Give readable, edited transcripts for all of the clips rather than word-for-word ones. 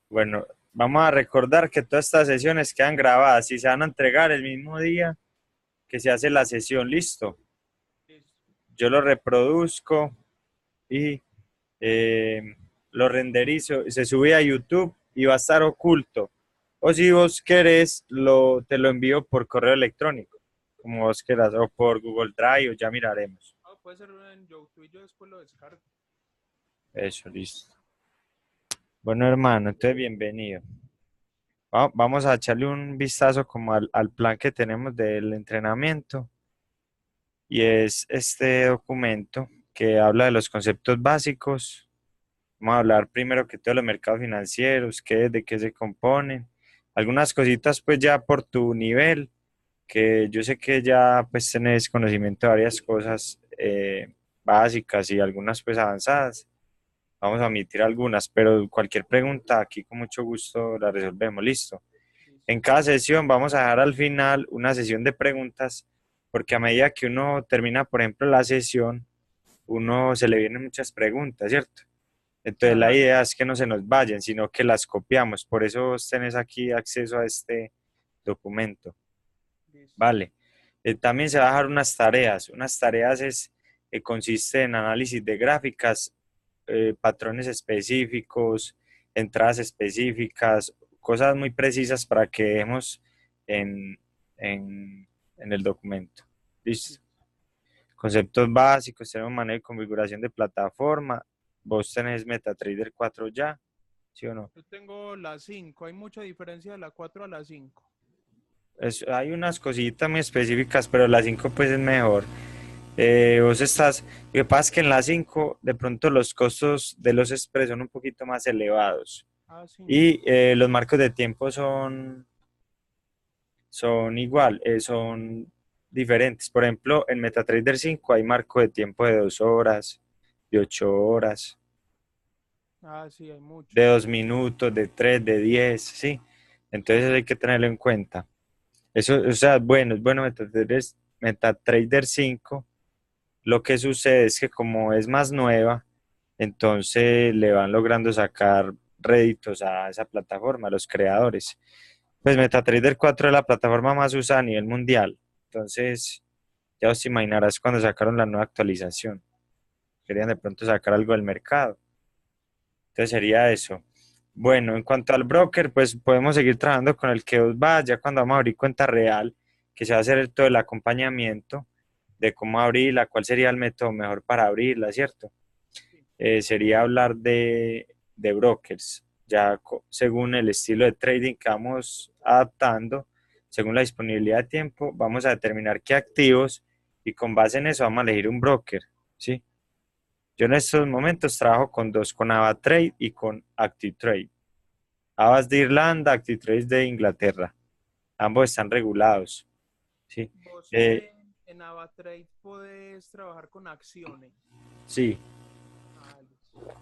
Bueno, vamos a recordar que todas estas sesiones quedan grabadas y se van a entregar el mismo día que se hace la sesión. Listo. Listo. Yo lo reproduzco y lo renderizo, se sube a YouTube y va a estar oculto. O si vos querés, te lo envío por correo electrónico, como vos quieras, o por Google Drive, o ya miraremos. Ah, puede ser en YouTube y yo después lo descargo. Eso, listo. Bueno, hermano, entonces bienvenido. Vamos a echarle un vistazo como al plan que tenemos del entrenamiento y es este documento que habla de los conceptos básicos. Vamos a hablar primero que todo de los mercados financieros, de qué se componen, algunas cositas pues ya por tu nivel, que yo sé que ya pues tenés conocimiento de varias cosas básicas y algunas pues avanzadas. Vamos a omitir algunas, pero cualquier pregunta aquí con mucho gusto la resolvemos. Listo. En Listo. cada sesión vamos a dejar al final una sesión de preguntas, porque a medida que uno termina, por ejemplo, la sesión, uno se le vienen muchas preguntas, ¿cierto? Entonces la Ajá. idea es que no se nos vayan, sino que las copiamos. Por eso vos tenés aquí acceso a este documento. Listo. Vale. También se va a dejar unas tareas. Unas tareas consiste en análisis de gráficas, patrones específicos, entradas específicas, cosas muy precisas para que dejemos en, en el documento. Listo. Listo. Conceptos básicos, tenemos manejo y configuración de plataforma. Vos tenés MetaTrader 4 ya, ¿sí o no? Yo tengo la 5. Hay mucha diferencia de la 4 a la 5. Hay unas cositas muy específicas, pero la 5 pues es mejor. Vos estás, lo que pasa es que en la 5 de pronto los costos de los spreads son un poquito más elevados Ah, sí. y los marcos de tiempo son igual, son diferentes. Por ejemplo, en MetaTrader 5 hay marco de tiempo de 2 horas, de 8 horas, Ah, sí, hay de muchos. 2 minutos, de 3, de 10, ¿sí? Entonces hay que tenerlo en cuenta. Eso, o sea, es bueno MetaTrader 5. Lo que sucede es que como es más nueva, entonces le van logrando sacar réditos a esa plataforma, a los creadores. Pues MetaTrader 4 es la plataforma más usada a nivel mundial. Entonces, ya os imaginarás cuando sacaron la nueva actualización. Querían de pronto sacar algo del mercado. Entonces sería eso. Bueno, en cuanto al broker, pues podemos seguir trabajando con el que os va, ya cuando vamos a abrir cuenta real, que se va a hacer todo el acompañamiento de cómo abrirla, cuál sería el método mejor para abrirla, ¿cierto? Sí. Sería hablar de brokers, ya según el estilo de trading que vamos adaptando, según la disponibilidad de tiempo, vamos a determinar qué activos y con base en eso vamos a elegir un broker, ¿sí? Yo en estos momentos trabajo con dos, con AvaTrade y con ActiveTrade. Ava es de Irlanda, ActiveTrade es de Inglaterra. Ambos están regulados, ¿sí? Vos Eh, en AvaTrade podés trabajar con acciones. sí, Ah, listo.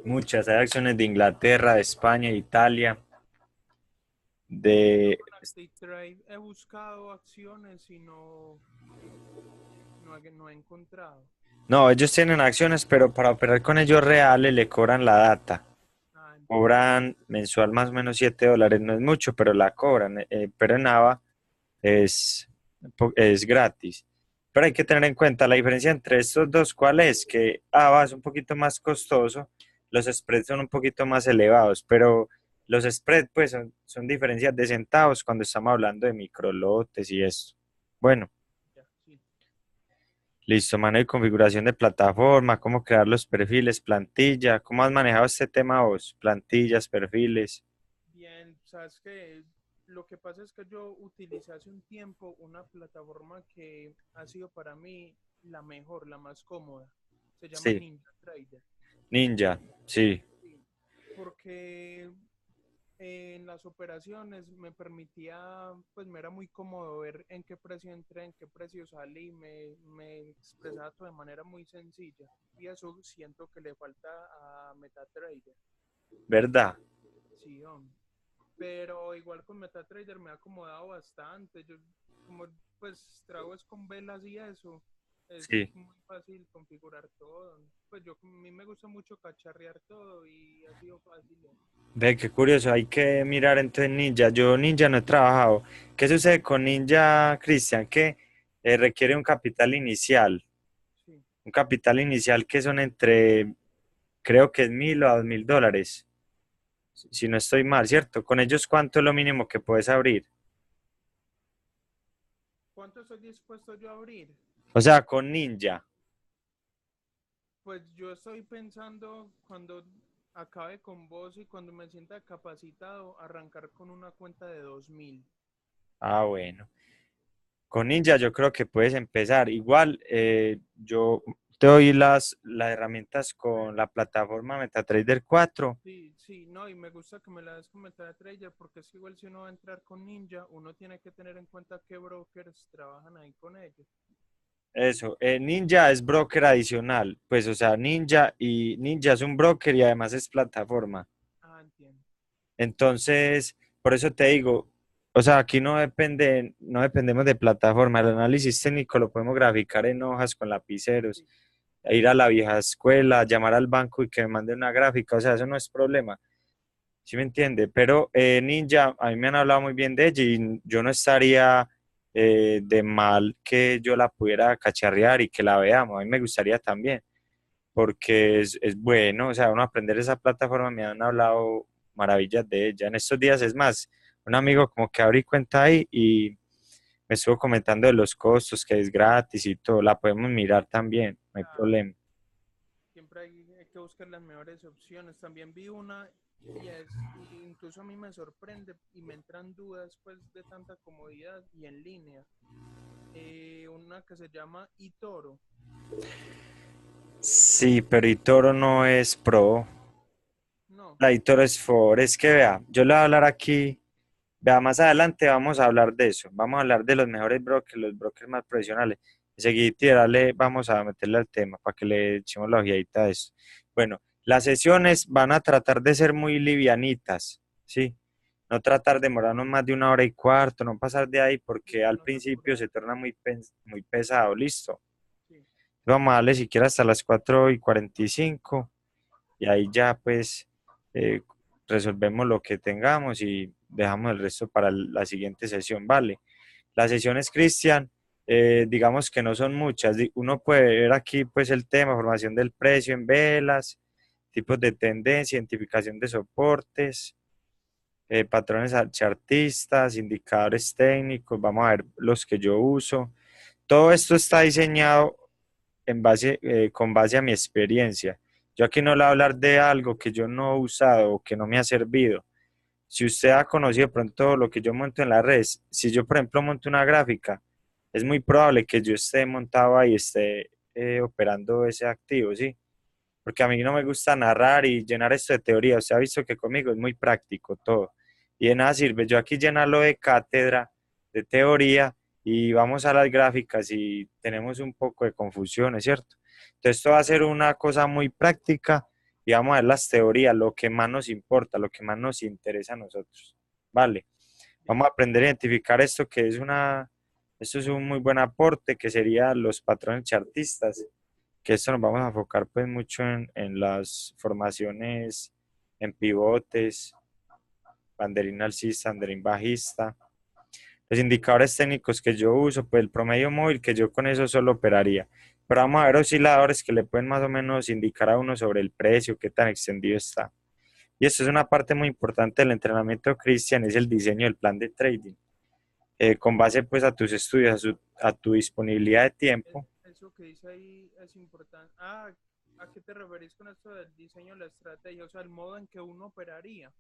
muchas. Hay acciones de Inglaterra, de España, de Italia, Yo de... con ActiveTrade he buscado acciones y no he encontrado. No, ellos tienen acciones, pero para operar con ellos reales le cobran la data. Ah, entiendo. Cobran mensual más o menos $7, no es mucho, pero la cobran. Pero en Ava es, es gratis. Pero hay que tener en cuenta la diferencia entre estos dos, ¿cuál es? Que AVA es un poquito más costoso, los spreads son un poquito más elevados, pero los spreads pues son diferencias de centavos cuando estamos hablando de microlotes y eso. Bueno, Ya, sí. listo, mano de configuración de plataforma, cómo crear los perfiles, plantilla, ¿cómo has manejado este tema vos? Plantillas, perfiles. Bien, sabes que lo que pasa es que yo utilicé hace un tiempo una plataforma que ha sido para mí la mejor, la más cómoda. Se llama Sí, NinjaTrader. Ninja, sí, Sí, porque en las operaciones me permitía, pues me era muy cómodo ver en qué precio entré, en qué precio salí, me expresaba todo de manera muy sencilla. Y eso siento que le falta a MetaTrader. ¿verdad? Sí, hombre. Pero igual con MetaTrader me ha acomodado bastante. Yo como pues trago es con velas y eso. es Sí. muy fácil configurar todo. Pues a mí me gusta mucho cacharrear todo y ha sido fácil. Ve, qué curioso, hay que mirar entonces Ninja. Yo Ninja no he trabajado. ¿Qué sucede con Ninja, Cristian? Que requiere Sí. un capital inicial que son entre, creo que es $1,000 a $2,000, si no estoy mal, ¿cierto? Con ellos, ¿cuánto es lo mínimo que puedes abrir? ¿Cuánto estoy dispuesto yo a abrir? O sea, con Ninja. Pues yo estoy pensando cuando acabe con vos y cuando me sienta capacitado, arrancar con una cuenta de 2000. Ah, bueno. Con Ninja yo creo que puedes empezar. Igual, yo te doy las herramientas con la plataforma MetaTrader 4. Sí, sí, no, y me gusta que me la des comentar a Trader porque es que igual si uno va a entrar con Ninja, uno tiene que tener en cuenta qué brokers trabajan ahí con ellos. Eso, Ninja es broker adicional, pues o sea, Ninja es un broker y además es plataforma. Ah, entiendo. Entonces, por eso te digo, o sea, aquí no dependemos de plataforma, el análisis técnico lo podemos graficar en hojas con lapiceros, Sí, ir a la vieja escuela, llamar al banco y que me mande una gráfica, o sea, eso no es problema. ¿Sí me entiende? Pero Ninja, a mí me han hablado muy bien de ella y yo no estaría de mal que yo la pudiera cacharrear y que la veamos. A mí me gustaría también, porque es bueno, o sea, uno aprender esa plataforma, me han hablado maravillas de ella. En estos días, es más, un amigo como que abrí cuenta ahí y me estuvo comentando de los costos, que es gratis y todo, la podemos mirar también, no hay claro. problema. Siempre hay que buscar las mejores opciones. También vi una y incluso a mí me sorprende y me entran dudas pues de tanta comodidad y en línea. Una que se llama eToro. Sí, pero Itoro no es pro. No, La Editor es for, es que vea, yo le voy a hablar aquí, vea, más adelante vamos a hablar de eso, vamos a hablar de los mejores brokers, los brokers más profesionales. Enseguida le vamos a meterle al tema para que le echemos la ojeadita a eso. Bueno, las sesiones van a tratar de ser muy livianitas, ¿sí? No tratar de demorarnos más de 1 hora y cuarto, no pasar de ahí porque sí, al no principio saturar. se torna muy pesado, listo. Sí, Vamos a darle siquiera hasta las 4:45 y ahí ya pues eh, resolvemos lo que tengamos y dejamos el resto para la siguiente sesión, ¿vale? Las sesiones, Cristian, digamos que no son muchas. Uno puede ver aquí pues el tema, formación del precio en velas, tipos de tendencia, identificación de soportes, patrones chartistas, indicadores técnicos, vamos a ver los que yo uso. Todo esto está diseñado con base a mi experiencia. Yo aquí no le voy a hablar de algo que yo no he usado o que no me ha servido. Si usted ha conocido de pronto lo que yo monto en la red, si yo, por ejemplo, monto una gráfica, es muy probable que yo esté montado ahí, esté operando ese activo, ¿sí? Porque a mí no me gusta narrar y llenar esto de teoría. Usted ha visto que conmigo es muy práctico todo. Y de nada sirve yo aquí llenarlo de cátedra, de teoría, y vamos a las gráficas y tenemos un poco de confusión, ¿es cierto? Entonces esto va a ser una cosa muy práctica y vamos a ver las teorías, lo que más nos importa, lo que más nos interesa a nosotros. Vale, vamos a listo. aprender a identificar esto es un muy buen aporte que sería los patrones chartistas, que esto nos vamos a enfocar pues mucho en las formaciones, en pivotes, banderín alcista, banderín bajista. Los indicadores técnicos que yo uso, pues el promedio móvil, que yo con eso solo operaría. Pero vamos a ver osciladores que le pueden más o menos indicar a uno sobre el precio, qué tan extendido está. Y esto es una parte muy importante del entrenamiento, Cristian, es el diseño del plan de trading. Con base pues a tus estudios, a tu disponibilidad de tiempo. Eso que dice ahí es importante. Ah, ¿a qué te referís con esto del diseño de la estrategia? O sea, el modo en que uno operaría.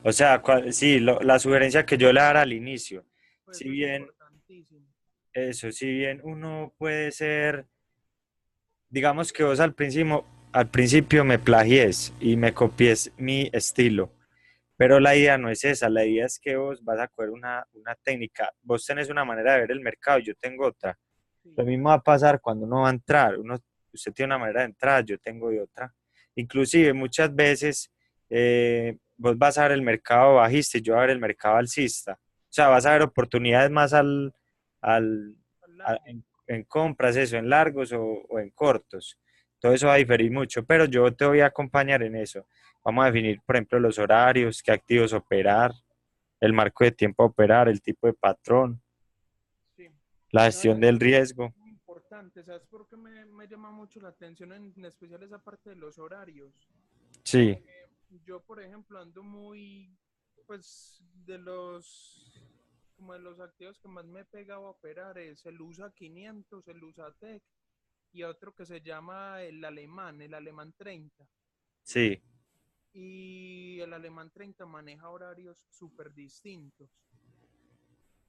O sea, sí, la sugerencia que yo le daré al inicio, Pues si eso es bien importantísimo. eso, si bien uno puede ser, digamos que vos al principio me plagies y me copies mi estilo, pero la idea no es esa, la idea es que vos vas a coger una técnica, vos tenés una manera de ver el mercado, yo tengo otra. Lo Sí, mismo va a pasar cuando uno va a entrar, usted tiene una manera de entrar, yo tengo de otra. Inclusive muchas veces vos vas a ver el mercado bajista y yo voy a ver el mercado alcista. O sea, vas a ver oportunidades más al, al a- largo. en compras, eso, en largos o en cortos. Todo eso va a diferir mucho, pero yo te voy a acompañar en eso. Vamos a definir, por ejemplo, los horarios, qué activos operar, el marco de tiempo a operar, el tipo de patrón, Sí. la No, y gestión del riesgo. muy importante, ¿sabes por qué me llama mucho la atención en especial esa parte de los horarios? Sí, Yo, por ejemplo, ando muy, pues, como de los activos que más me he pegado a operar es el USA 500, el USA Tech y otro que se llama el alemán 30. sí. Y el alemán 30 maneja horarios súper distintos.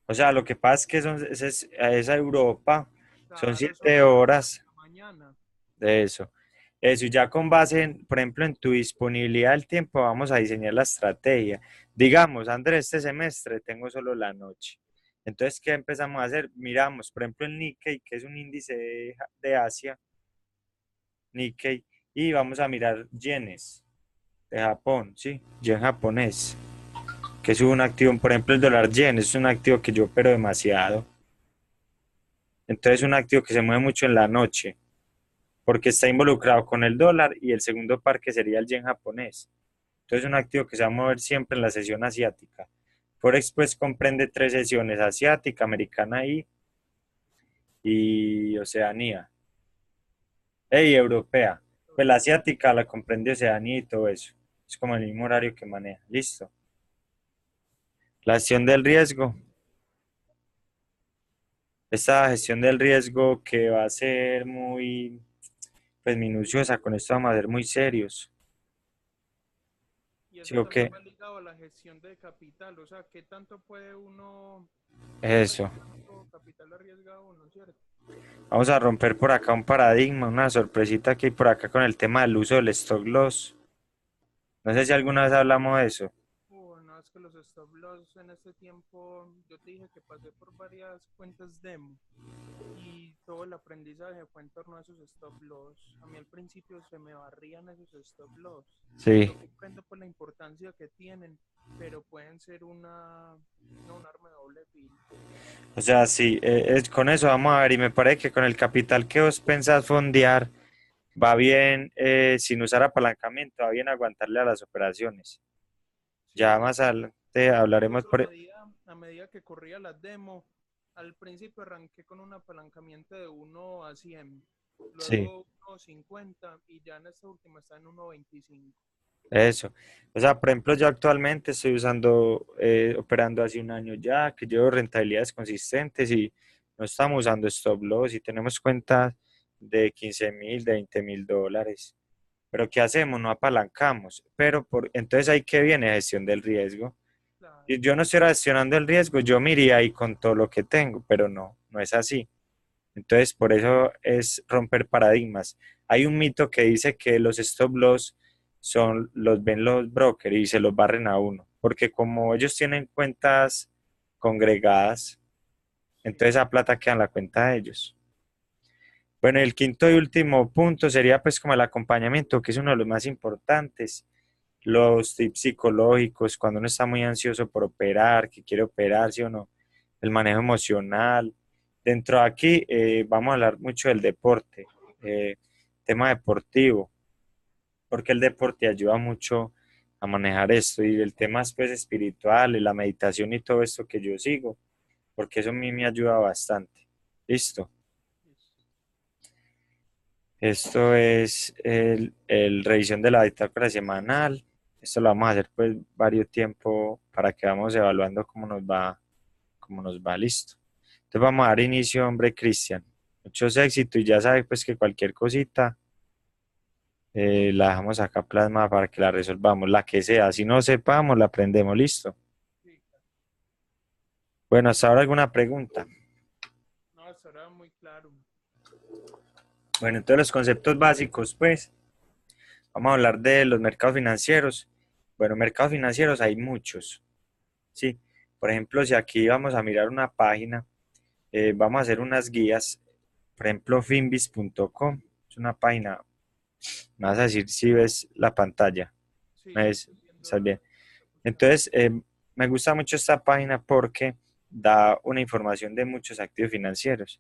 O sea, lo que pasa es que a esa Europa son Claro, son 7 horas de la mañana. de eso. Eso, y ya con base, por ejemplo, en tu disponibilidad del tiempo, vamos a diseñar la estrategia. Digamos, Andrés, este semestre tengo solo la noche. Entonces, ¿qué empezamos a hacer? Miramos, por ejemplo, el Nikkei, que es un índice de Asia, Nikkei, y vamos a mirar yenes de Japón, ¿sí? Yen japonés, que es un activo, por ejemplo, el dólar yen, es un activo que yo opero demasiado. Entonces, es un activo que se mueve mucho en la noche, porque está involucrado con el dólar y el segundo par que sería el yen japonés. Entonces, es un activo que se va a mover siempre en la sesión asiática. Forex pues comprende 3 sesiones, asiática, americana y Oceanía, y europea. Pues la asiática la comprende Oceanía y todo eso. Es como el mismo horario que maneja. Listo. La gestión del riesgo. Esta gestión del riesgo que va a ser muy pues minuciosa, con esto vamos a ser muy serios. Y ¿Sí eso o también qué? va ligado a la gestión de capital, o sea, qué tanto puede uno, pues Eso. qué tanto capital arriesga uno, ¿cierto? Vamos a romper por acá un paradigma, una sorpresita que hay por acá con el tema del uso del stop loss. No sé si alguna vez hablamos de eso. No, es que los stop loss en este tiempo, yo te dije que pasé por varias cuentas demo y todo el aprendizaje fue en torno a esos stop loss. A mí al principio se me barrían esos stop loss. Sí. Yo comprendo por la importancia que tienen, pero pueden ser no, un arma de doble filo. O sea, sí, con eso vamos a ver y me parece que con el capital que vos pensás fondear va bien, sin usar apalancamiento, va bien aguantarle a las operaciones. Sí, Ya más adelante hablaremos incluso a medida que corría la demo, al principio arranqué con un apalancamiento de 1 a 100, Sí, luego 1 a 50 y ya en esta última está en 1 a 25. eso. O sea, por ejemplo, yo actualmente estoy usando, operando hace un año ya, que llevo rentabilidades consistentes y no estamos usando stop loss y tenemos cuentas de 15.000, de 20.000 dólares. Pero ¿qué hacemos? No apalancamos. Entonces ahí que viene gestión del riesgo. Claro, Y yo no estoy gestionando el riesgo, yo me iría ahí con todo lo que tengo, pero no, no es así. Entonces, por eso es romper paradigmas. Hay un mito que dice que los stop loss los ven los brokers y se los barren a uno, porque como ellos tienen cuentas congregadas, sí. entonces esa plata queda en la cuenta de ellos. Bueno, el quinto y último punto sería pues como el acompañamiento, que es uno de los más importantes. Los tips psicológicos, cuando uno está muy ansioso por operar, que quiere operar, sí o no, el manejo emocional. Dentro de aquí vamos a hablar mucho del deporte, eh, tema deportivo, porque el deporte ayuda mucho a manejar esto y el tema después espiritual y la meditación y todo esto que yo sigo, porque eso a mí me ayuda bastante. Listo. Esto es el revisión de la bitácora semanal. Esto lo vamos a hacer pues varios tiempos para que vamos evaluando cómo nos va, listo. Entonces vamos a dar inicio, hombre, Cristian. Muchos éxitos y ya sabes pues que cualquier cosita la dejamos acá plasmada para que la resolvamos, la que sea. Si no sepamos, la aprendemos, listo. Sí, Bueno, hasta ahora alguna pregunta. no, eso era muy claro. Bueno, entonces los conceptos básicos, pues, vamos a hablar de los mercados financieros. Bueno, mercados financieros hay muchos. Sí, por ejemplo, si aquí vamos a mirar una página, vamos a hacer unas guías, por ejemplo, finbis.com, es una página, me vas a decir si ves la pantalla, Sí, me sí, ves, estoy viendo estás bien. la pantalla. Entonces, me gusta mucho esta página porque da una información de muchos activos financieros.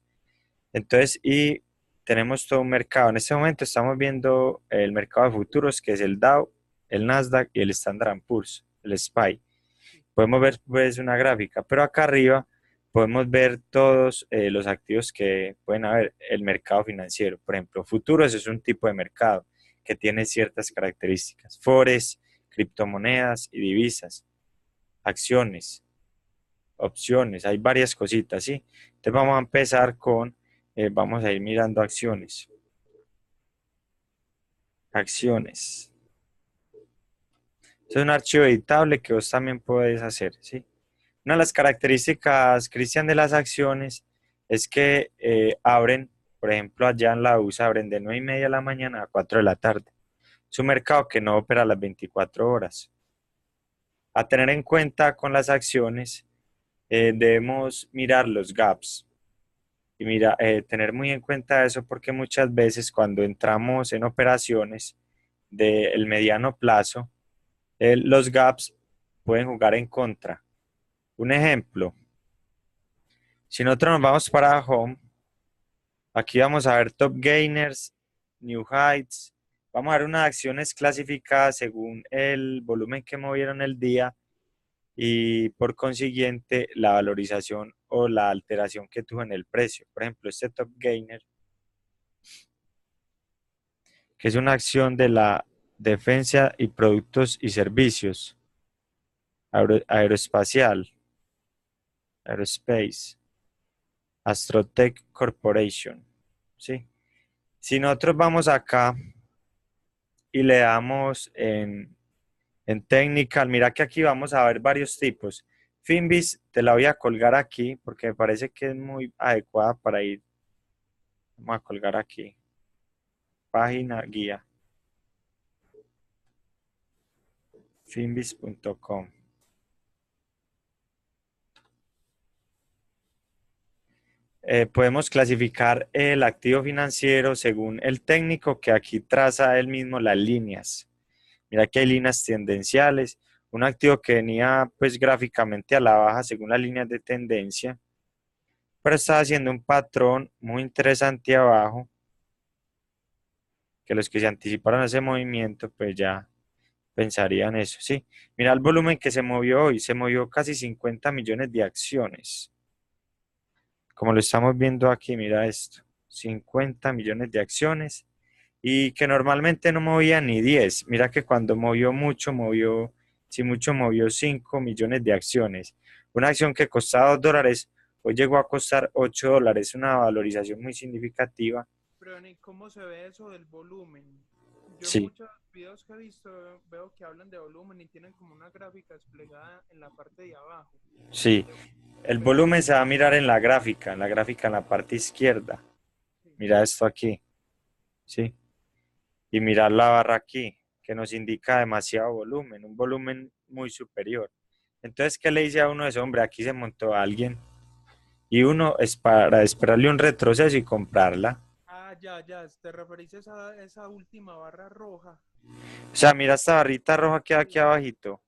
Entonces, y tenemos todo un mercado. En este momento estamos viendo el mercado de futuros, que es el Dow, el Nasdaq y el Standard Poor's, el SPY. Podemos ver pues una gráfica, pero acá arriba podemos ver todos los activos que pueden haber, el mercado financiero. Por ejemplo, futuros es un tipo de mercado que tiene ciertas características. Forex, criptomonedas y divisas, acciones, opciones, hay varias cositas, ¿sí? Entonces vamos a empezar con, vamos a ir mirando acciones. Acciones. Es un archivo editable que vos también puedes hacer, ¿sí? Una de las características, Cristian, de las acciones es que abren, por ejemplo, allá en la USA abren de 9:30 de la mañana a 4 de la tarde. Es un mercado que no opera a las 24 horas. A tener en cuenta con las acciones, debemos mirar los gaps y mira, tener muy en cuenta eso porque muchas veces cuando entramos en operaciones del mediano plazo, los gaps pueden jugar en contra. Un ejemplo, si nosotros nos vamos para Home, aquí vamos a ver Top Gainers, New Heights. Vamos a ver unas acciones clasificadas según el volumen que movieron el día y por consiguiente la valorización o la alteración que tuvo en el precio. Por ejemplo, este Top Gainer, que es una acción de la defensa y productos y servicios aeroespacial, aerospace, Astrotech Corporation, ¿sí? Si nosotros vamos acá y le damos en Technical, mira que aquí vamos a ver varios tipos. Finbis te la voy a colgar aquí porque me parece que es muy adecuada para ir. Vamos a colgar aquí. Página guía. Finbis.com. Podemos clasificar el activo financiero según el técnico que aquí traza él mismo las líneas. Mira que hay líneas tendenciales. Un activo que venía pues gráficamente a la baja según las líneas de tendencia, pero está haciendo un patrón muy interesante abajo, que los que se anticiparon a ese movimiento pues ya pensarían eso, ¿sí? Mira el volumen que se movió hoy, se movió casi 50 millones de acciones. Como lo estamos viendo aquí, mira esto, 50 millones de acciones y que normalmente no movía ni 10. Mira que cuando movió mucho, movió, si mucho, movió 5 millones de acciones. Una acción que costaba $2, hoy llegó a costar $8, una valorización muy significativa. Pero, ¿y cómo se ve eso del volumen? Yo en Sí, muchos videos que he visto veo que hablan de volumen y tienen como una gráfica desplegada en la parte de abajo. sí. De- El pero, volumen se va a mirar en la gráfica en la parte izquierda. sí. Mira esto aquí, ¿sí? Y mirar la barra aquí, que nos indica demasiado volumen, un volumen muy superior. Entonces, ¿qué le dice a uno de eso? Hombre, aquí se montó alguien y uno es para esperarle un retroceso y comprarla. Ah, ya, te referís a esa última barra roja. O sea, mira esta barrita roja que hay aquí Sí. abajito,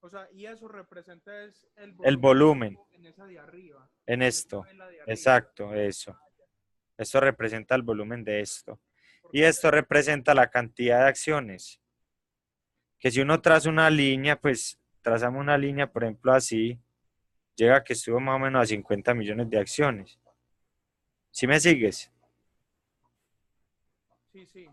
O sea, y eso representa es el el volumen que volumen hubo en esa de arriba, en en esa esto. vela de arriba. Exacto, eso. Esto representa el volumen de esto. Y Porque esto representa la cantidad de acciones. Que si uno traza una línea, pues trazamos una línea, por ejemplo, así, llega a que estuvo más o menos a 50 millones de acciones. ¿Sí me sigues? sí, sí.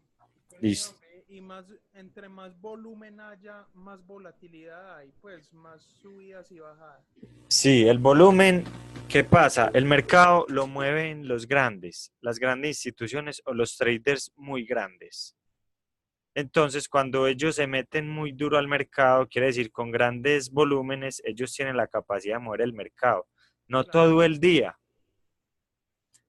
Listo. Y más, entre más volumen haya, más volatilidad hay, pues más subidas y bajadas. Sí, el volumen, ¿qué pasa? El mercado lo mueven los grandes, las grandes instituciones o los traders muy grandes. Entonces, cuando ellos se meten muy duro al mercado, quiere decir con grandes volúmenes, ellos tienen la capacidad de mover el mercado. No Claro. todo el día,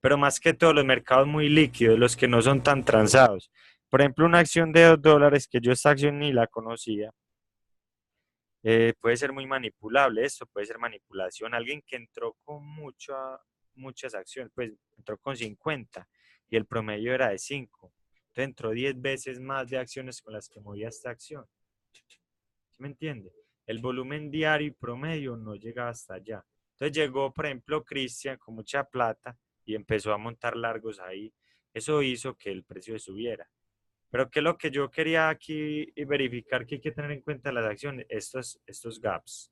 pero más que todo los mercados muy líquidos, los que no son tan transados. Por ejemplo, una acción de $2, que yo esta acción ni la conocía, puede ser muy manipulable. Esto puede ser manipulación. Alguien que entró con muchas acciones, pues entró con 50 y el promedio era de 5. Entonces entró 10 veces más de acciones con las que movía esta acción. ¿Sí me entiende? El volumen diario y promedio no llega hasta allá. Entonces llegó, por ejemplo, Cristian con mucha plata y empezó a montar largos ahí. Eso hizo que el precio subiera. Pero ¿qué es lo que yo quería aquí y verificar que hay que tener en cuenta las acciones? Estos gaps,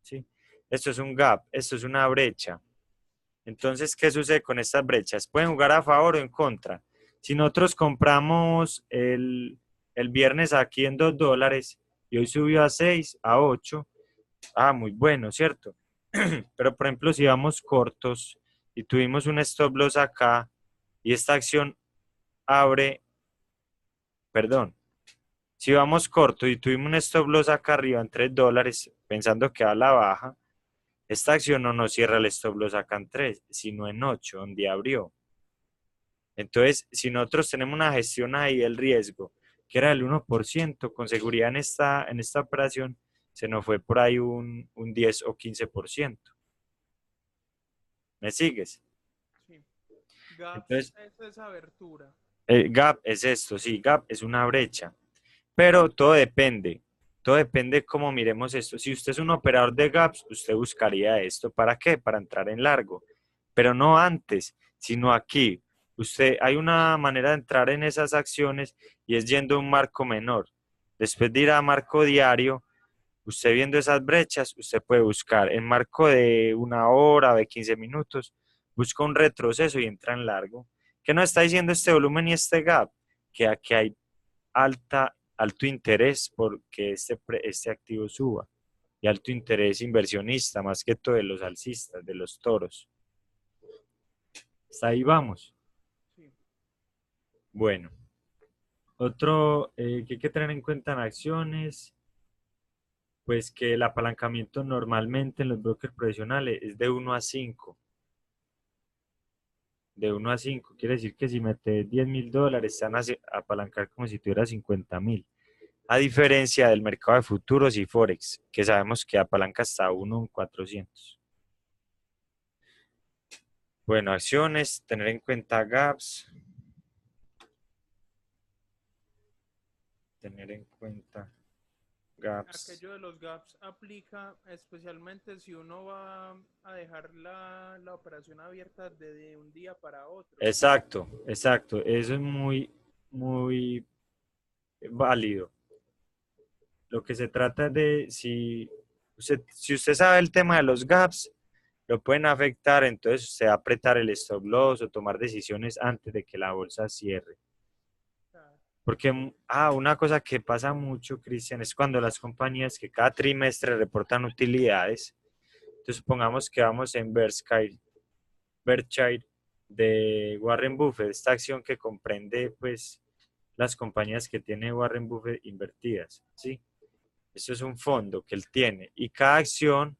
¿sí? Esto es un gap, esto es una brecha. Entonces, ¿qué sucede con estas brechas? Pueden jugar a favor o en contra. Si nosotros compramos el viernes aquí en $2 y hoy subió a 6, a 8, muy bueno, ¿cierto? Pero, por ejemplo, si vamos cortos y tuvimos un stop loss acá y esta acción abre, perdón, si vamos corto y tuvimos un stop loss acá arriba en $3, pensando que va a la baja, esta acción no nos cierra el stop loss acá en 3, sino en 8, donde abrió. Entonces, si nosotros tenemos una gestión ahí del riesgo, que era del 1%, con seguridad en esta operación se nos fue por ahí un 10 o 15%. ¿Me sigues? Sí. Gaps Entonces, es esa abertura. el gap es esto, sí, gap es una brecha, pero todo depende cómo miremos esto. Si usted es un operador de gaps, usted buscaría esto. ¿Para qué? Para entrar en largo, pero no antes, sino aquí. Hay una manera de entrar en esas acciones y es yendo a un marco menor. Después de ir a marco diario, usted viendo esas brechas, usted puede buscar en marco de 1 hora, de 15 minutos, busca un retroceso y entra en largo. ¿Qué nos está diciendo este volumen y este gap? Que aquí hay alto interés porque este activo suba y alto interés inversionista, más que todo de los alcistas, de los toros. Hasta ahí vamos. Sí. Bueno, otro que hay que tener en cuenta en acciones, pues que el apalancamiento normalmente en los brokers profesionales es de 1 a 5. De 1 a 5 quiere decir que si metes $10,000, están a apalancar como si tuviera 50,000. A diferencia del mercado de futuros y Forex, que sabemos que apalanca hasta 1 en 400. Bueno, acciones, tener en cuenta gaps, tener en cuenta gaps. Aquello de los gaps aplica especialmente si uno va a dejar la operación abierta de un día para otro. Exacto, exacto. Eso es muy, muy válido. Lo que se trata de, si usted sabe el tema de los gaps, lo pueden afectar, entonces usted va a apretar el stop loss o tomar decisiones antes de que la bolsa cierre. Claro. Porque, una cosa que pasa mucho, Cristian, es cuando las compañías que cada trimestre reportan utilidades. Entonces, supongamos que vamos en Berkshire de Warren Buffett, esta acción que comprende, pues, las compañías que tiene Warren Buffett invertidas, ¿sí? Esto es un fondo que él tiene y cada acción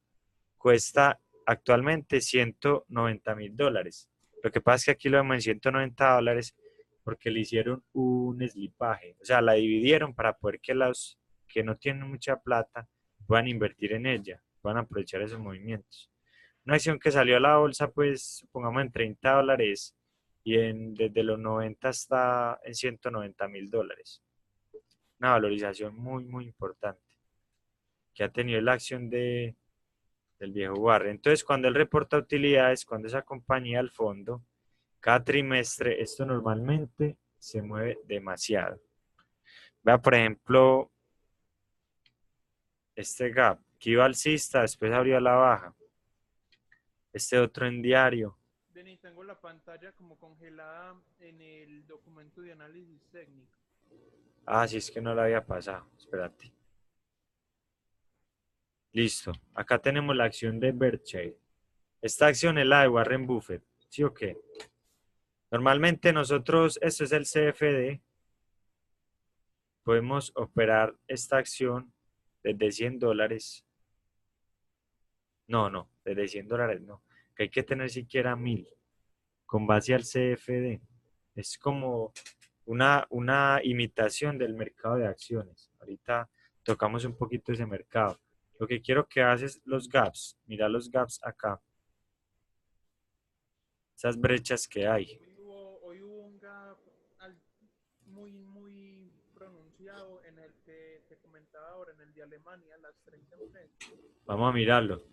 cuesta actualmente $190,000. Lo que pasa es que aquí lo vemos en $190 porque le hicieron un slipaje, o sea, la dividieron para poder que los que no tienen mucha plata puedan invertir en ella, puedan aprovechar esos movimientos. Una acción que salió a la bolsa, pues, supongamos en $30 y desde los 90 está en $190,000. Una valorización muy, muy importante que ha tenido la acción del viejo Warren. Entonces, cuando él reporta utilidades, cuando esa compañía al fondo, cada trimestre, esto normalmente se mueve demasiado. Vea, por ejemplo, este gap, que iba alcista, después abrió a la baja. Este otro en diario. Vení, tengo la pantalla como congelada en el documento de análisis técnico. Sí, es que no la había pasado. Espérate. Listo. Acá tenemos la acción de Berkshire. Esta acción es la de Warren Buffett. ¿Sí o qué? Normalmente nosotros, esto es el CFD, podemos operar esta acción desde $100. No, no, desde $100 no. Que hay que tener siquiera 1,000 con base al CFD. Es como una imitación del mercado de acciones. Ahorita tocamos un poquito ese mercado. Lo que quiero que haces los gaps. Mira los gaps acá. Esas brechas que hay. Hoy hubo un gap muy pronunciado en el que te comentaba ahora, en el de Alemania, las 30 empresas. Vamos a mirarlo.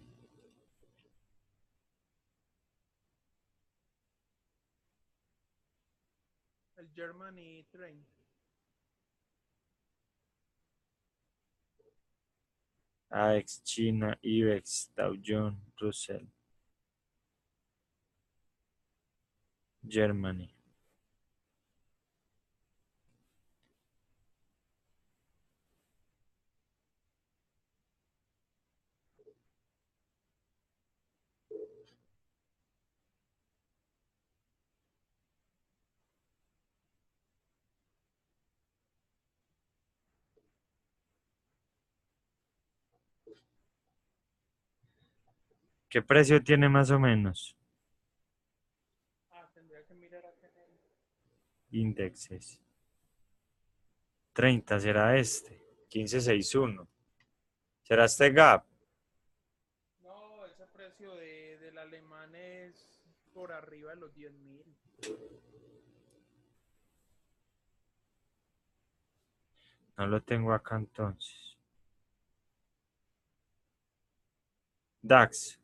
Germany Train. AX, China, IBEX, Dow Jones, Russell, Germany. ¿Qué precio tiene más o menos? Tendría que mirar acá en el... Índices. 30 será este. 1561. ¿Será este gap? No, ese precio del alemán es por arriba de los 10.000. No lo tengo acá entonces. DAX.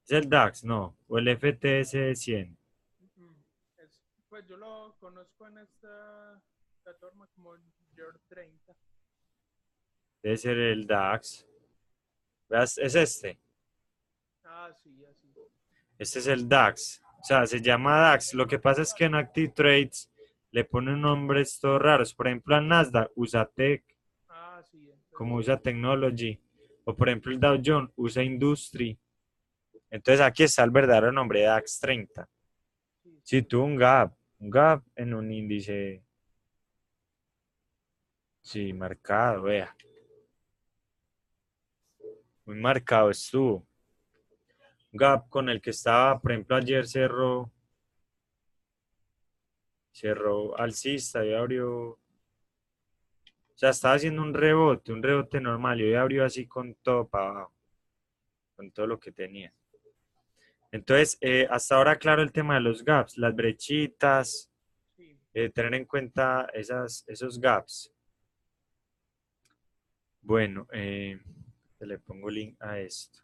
¿Es el DAX? No. O el FTSE 100. Pues yo lo conozco en esta plataforma como Year 30. Debe ser el DAX. ¿Veas? Es este. Sí, así. Este es el DAX. O sea, se llama DAX. Lo que pasa es que en Active Trades le ponen nombres todos raros. Por ejemplo, al Nasdaq usa Tech, Sí, como entonces usa Technology. O por ejemplo, el Dow Jones usa Industry. Entonces aquí está el verdadero nombre, DAX 30. sí, Si sí. tuvo un gap en un índice, sí, marcado, vea. Muy marcado estuvo. Gap con el que estaba, por ejemplo, ayer cerró alcista y abrió, o sea, estaba haciendo un rebote normal y hoy abrió así con todo para abajo, con todo lo que tenía. Entonces, hasta ahora, claro, el tema de los gaps, las brechitas, Sí. tener en cuenta esos gaps. Bueno, le pongo link a esto.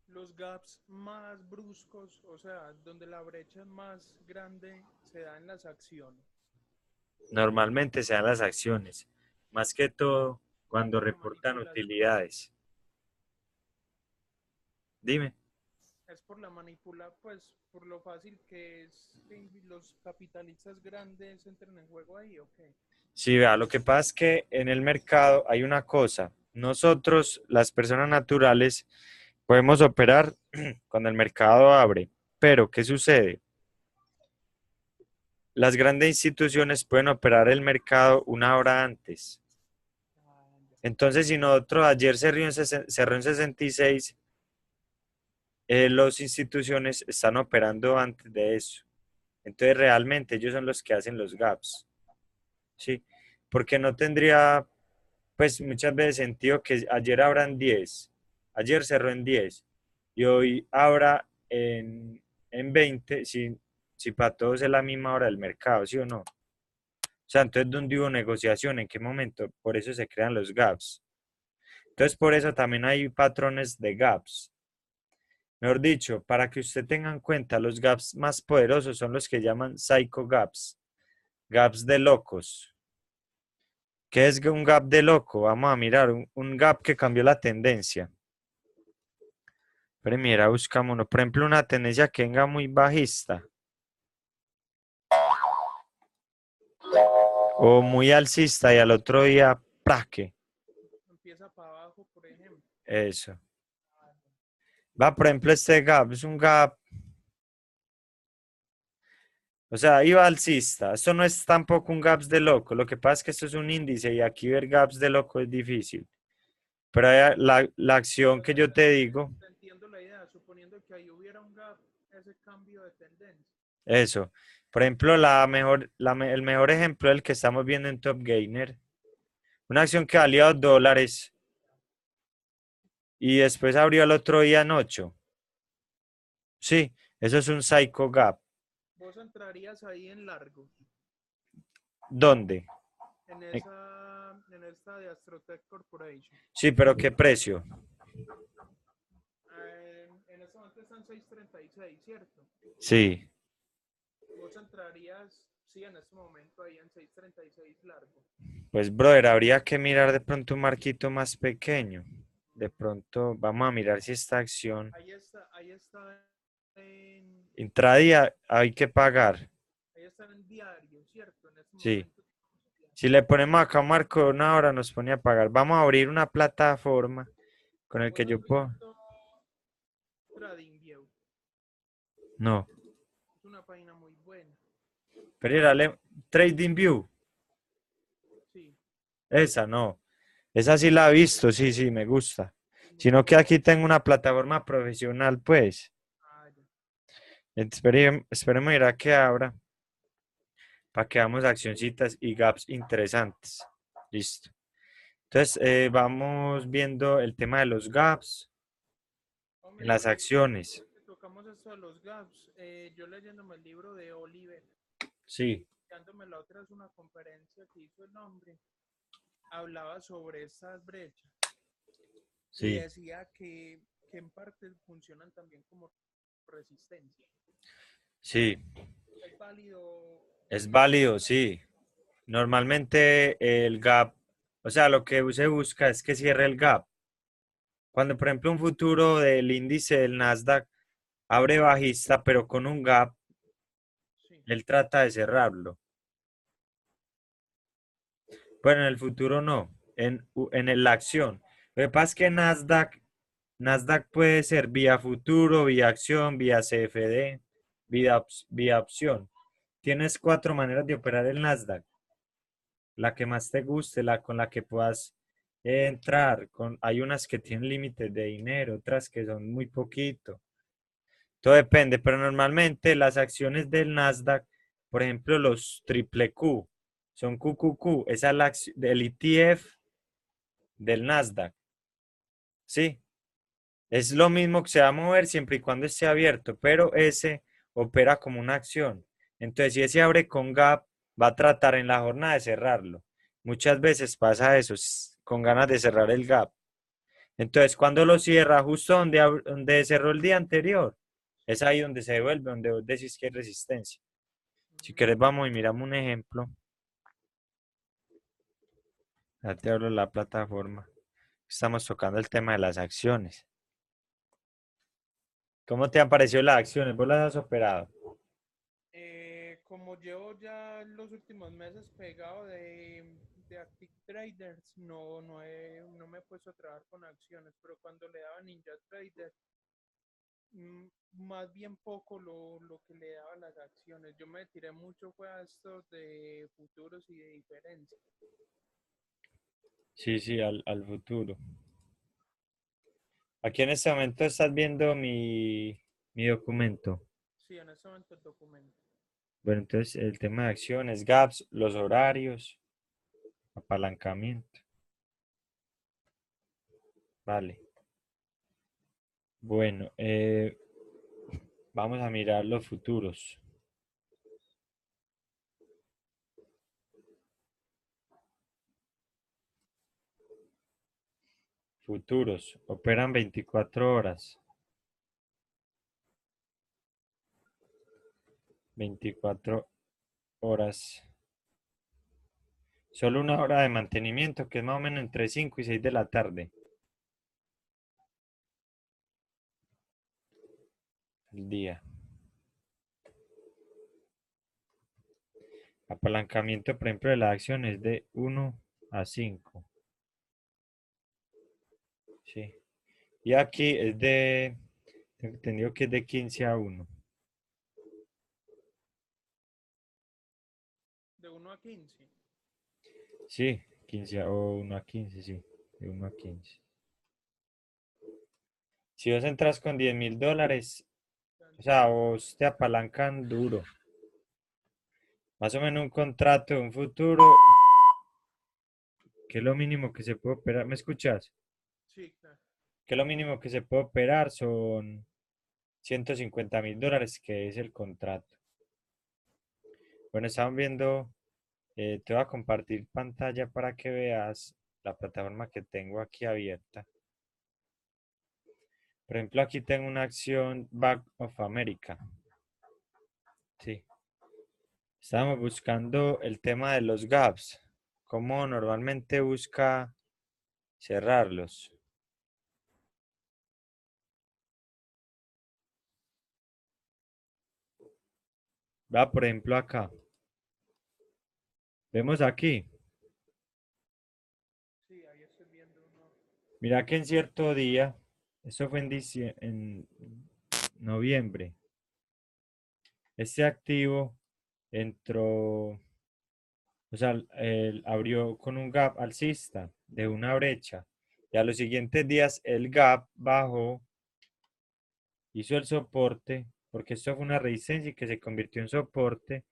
Los gaps más bruscos, o sea, donde la brecha más grande se da en las acciones. Normalmente se dan las acciones, más que todo O cuando por la reportan manipulación. utilidades. Dime. Es por la manipula, pues, por lo fácil que es que los capitalistas grandes entren en juego ahí, ¿o qué? Sí, vea, lo que pasa es que en el mercado hay una cosa. Nosotros, las personas naturales, podemos operar cuando el mercado abre. Pero, ¿qué sucede? Las grandes instituciones pueden operar el mercado una hora antes. Ya. Entonces, si nosotros ayer cerró en 66, las instituciones están operando antes de eso. Entonces, realmente ellos son los que hacen los gaps. ¿Sí? Porque no tendría, pues, muchas veces sentido que ayer abran 10, ayer cerró en 10 y hoy abra en 20, si para todos es la misma hora del mercado, ¿sí o no? O sea, entonces, ¿dónde hubo negociación? ¿En qué momento? Por eso se crean los gaps. Entonces, por eso también hay patrones de gaps. Mejor dicho, para que usted tenga en cuenta, los gaps más poderosos son los que llaman psycho gaps, gaps de locos. ¿Qué es un gap de loco? Vamos a mirar, un gap que cambió la tendencia. Pero mira, buscamos uno. Por ejemplo, una tendencia que venga muy bajista. O muy alcista y al otro día, praque. Empieza para abajo, por ejemplo. Eso. Va, por ejemplo, este gap es un gap. O sea, iba alcista. Esto no es tampoco un gaps de loco. Lo que pasa es que esto es un índice y aquí ver gaps de loco es difícil. Pero la acción que yo te digo, Entiendo la idea, suponiendo que ahí hubiera un gap, ese cambio de tendencia. eso. Por ejemplo, el mejor ejemplo es el que estamos viendo en Top Gainer. Una acción que valía $2 y después abrió el otro día en 8. Sí, eso es un psycho gap. Vos entrarías ahí en largo, ¿Dónde? en esta de Astrotech Corporation. Sí, pero ¿qué precio? En este momento están 6.36, ¿cierto? Sí, Vos entrarías, sí, en este momento ahí en 6.36 largo. pues brother, habría que mirar de pronto un marquito más pequeño. De pronto, vamos a mirar si esta acción Ahí está intradía hay que pagar. ahí está en diario, ¿cierto? En este Sí. momento. Si le ponemos acá un marco de una hora, nos pone a pagar. Vamos a abrir una plataforma con el Vos que has yo puedo. visto TradingView, No, es una página muy buena. pero era TradingView. Sí, Esa no. Esa sí la he visto, sí, sí, me gusta. es muy Sino que buena. aquí tengo una plataforma profesional, pues. Ah, ya. Esperemos ir a que abra para que hagamos accioncitas y gaps interesantes. Listo. Entonces, vamos viendo el tema de los gaps en Hombre, las acciones. que tocamos esto de los gaps. Yo leyéndome el libro de Oliver, Sí, dándome la otra es una conferencia que hizo el hombre, hablaba sobre estas brechas y sí, decía que en parte funcionan también como resistencia. sí. Es válido Es que se válido, sí. Normalmente el gap, o sea, lo que se busca es que cierre el gap. Cuando, por ejemplo, un futuro del índice del Nasdaq abre bajista, pero con un gap, sí, él trata de cerrarlo. Bueno, en el futuro no, la acción. Lo que pasa es que Nasdaq puede ser vía futuro, vía acción, vía CFD, vía opción. Tienes cuatro maneras de operar el Nasdaq. La que más te guste, la con la que puedas entrar. Hay unas que tienen límites de dinero, otras que son muy poquito. Todo depende, pero normalmente las acciones del Nasdaq, por ejemplo, los triple Q, son QQQ, esa es el ETF del Nasdaq. Sí, es lo mismo que se va a mover siempre y cuando esté abierto, pero ese opera como una acción. Entonces, si ese abre con gap, va a tratar en la jornada de cerrarlo. Muchas veces pasa eso, con ganas de cerrar el gap. Entonces, cuando lo cierra, justo donde cerró el día anterior, es ahí donde se devuelve, donde vos decís que hay resistencia. Si querés, vamos y miramos un ejemplo. Ya te hablo de la plataforma. Estamos tocando el tema de las acciones. ¿Cómo te han parecido las acciones? ¿Vos las has operado? como llevo ya los últimos meses pegado de Active Traders, no me he puesto a trabajar con acciones, pero cuando le daba Ninja Trader, más bien poco lo que le daba las acciones. Yo me tiré mucho fue a estos de futuros y de diferencia. Sí, sí, al futuro. Aquí en este momento estás viendo mi documento. Sí, en ese momento el documento. Bueno, entonces el tema de acciones, gaps, los horarios, apalancamiento. Vale. Bueno, vamos a mirar los futuros. Futuros, operan 24 horas. 24 horas. Solo una hora de mantenimiento, que es más o menos entre 5 y 6 de la tarde. El día. Apalancamiento, por ejemplo, de la acción es de 1 a 5. Sí. Y aquí tengo entendido que es de 15 a 1. De 1 a 15. Sí, 1 a 15, sí. De 1 a 15. Si vos entras con $10.000, o sea, vos te apalancan duro. Más o menos un contrato de un futuro, que es lo mínimo que se puede operar. ¿Me escuchas? Sí, claro. Que lo mínimo que se puede operar son $150.000, que es el contrato. Bueno, estaban viendo Te voy a compartir pantalla para que veas la plataforma que tengo aquí abierta. Por ejemplo, aquí tengo una acción Bank of America. Sí. Estamos buscando el tema de los gaps. ¿Cómo normalmente busca cerrarlos? Va, por ejemplo, acá. Vemos aquí. Sí, ahí estoy viendo uno. Mira que en cierto día, eso fue en noviembre, este activo entró, o sea, él abrió con un gap alcista de una brecha. Y a los siguientes días el gap bajó, hizo el soporte, porque esto fue una resistencia y que se convirtió en soporte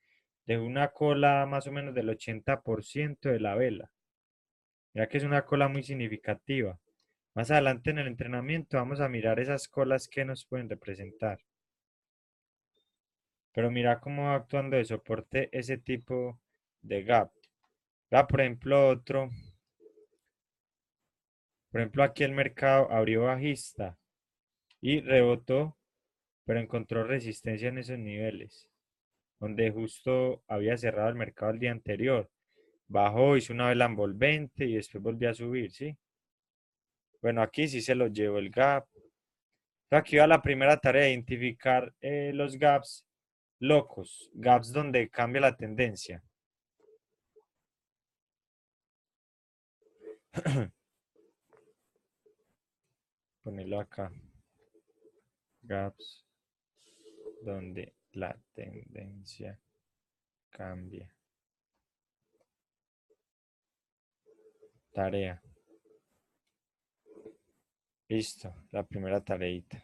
de una cola más o menos del 80% de la vela. Mira que es una cola muy significativa. Más adelante en el entrenamiento vamos a mirar esas colas que nos pueden representar. Pero mira cómo va actuando de soporte ese tipo de gap. Va, por ejemplo, otro. Por ejemplo, aquí el mercado abrió bajista y rebotó, pero encontró resistencia en esos niveles, donde justo había cerrado el mercado el día anterior. Bajó, hizo una vela envolvente y después volvió a subir, ¿sí? Bueno, aquí sí se lo llevó el gap. Aquí va la primera tarea, identificar los gaps locos, gaps donde cambia la tendencia. Ponerlo acá. Gaps donde la tendencia cambia. Tarea. Listo, la primera tareita.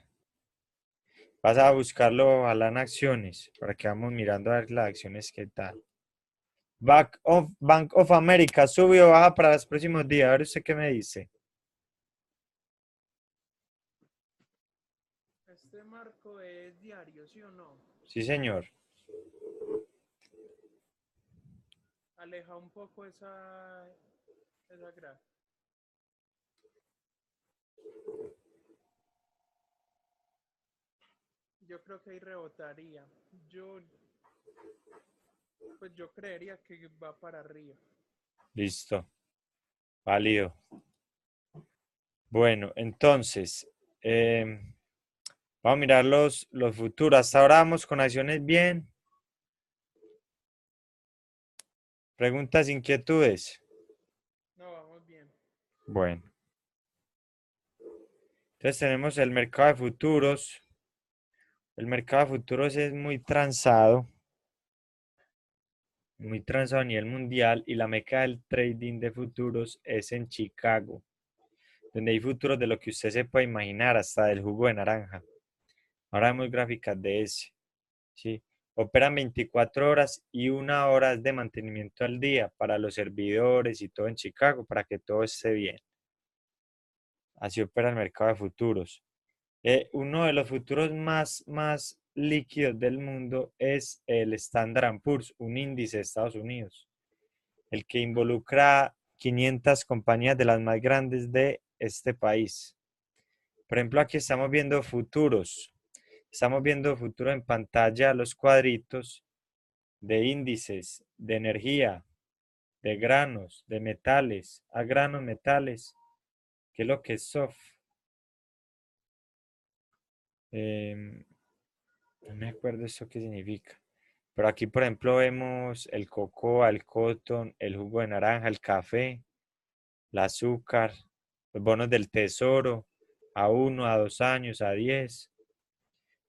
Vas a buscarlo, ojalá en acciones, para que vamos mirando a ver las acciones qué tal. Bank of America sube o baja para los próximos días. A ver usted qué me dice. Este marco es diario, ¿sí o no? Sí, señor. Aleja un poco esa gráfica. Yo creo que ahí rebotaría. Yo, pues yo creería que va para arriba. Listo. Válido. Bueno, entonces, vamos a mirar los futuros. Hasta ahora vamos con acciones bien. Preguntas, inquietudes. No, vamos bien. Bueno, entonces tenemos el mercado de futuros. El mercado de futuros es muy transado a nivel mundial y la meca del trading de futuros es en Chicago, donde hay futuros de lo que usted se puede imaginar, hasta del jugo de naranja. Ahora vemos gráficas de ese, ¿sí? Operan 24 horas y 1 hora de mantenimiento al día para los servidores y todo en Chicago para que todo esté bien. Así opera el mercado de futuros. Uno de los futuros más líquidos del mundo es el Standard Poor's, un índice de Estados Unidos, el que involucra 500 compañías de las más grandes de este país. Por ejemplo, aquí estamos viendo futuros. Estamos viendo futuros en pantalla, los cuadritos de índices, de energía, de granos, de metales, a granos, metales, que es lo que es soft. Eh, no me acuerdo eso qué significa. Pero aquí, por ejemplo, vemos el cocoa, el cotton, el jugo de naranja, el café, el azúcar, los bonos del tesoro, a 1, a 2 años, a 10.